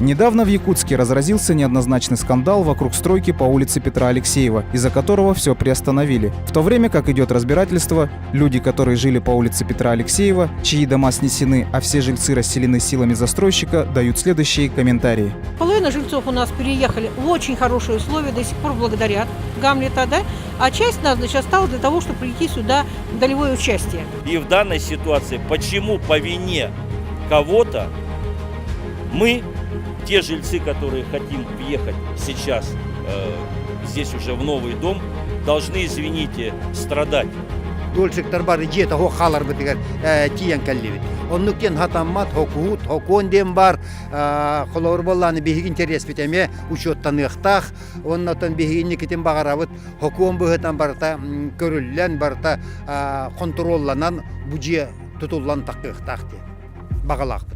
Недавно в Якутске разразился неоднозначный скандал вокруг стройки по улице Петра Алексеева, из-за которого все приостановили. В то время как идет разбирательство, люди, которые жили по улице Петра Алексеева, чьи дома снесены, а все жильцы расселены силами застройщика, дают следующие комментарии. Половина жильцов у нас переехали в очень хорошие условия, до сих пор благодарят Гамлета, да? А часть нас, значит, осталась для того, чтобы прийти сюда в долевое участие. И в данной ситуации, почему по вине кого-то мы, те жильцы, которые хотим въехать сейчас здесь уже в новый дом, должны, извините, страдать. Дольшиктар бар жете хо халар битигер тиян калливит. Оннуктен хатаммат хокут хокондем бар холор болланы бихиг интерес битеме учеттан ыхтах оннотон бихигинни китен багарабыт хокон быгытан барта көрүллен барта контролланан бужи тутуллан такыхтахты багалакты.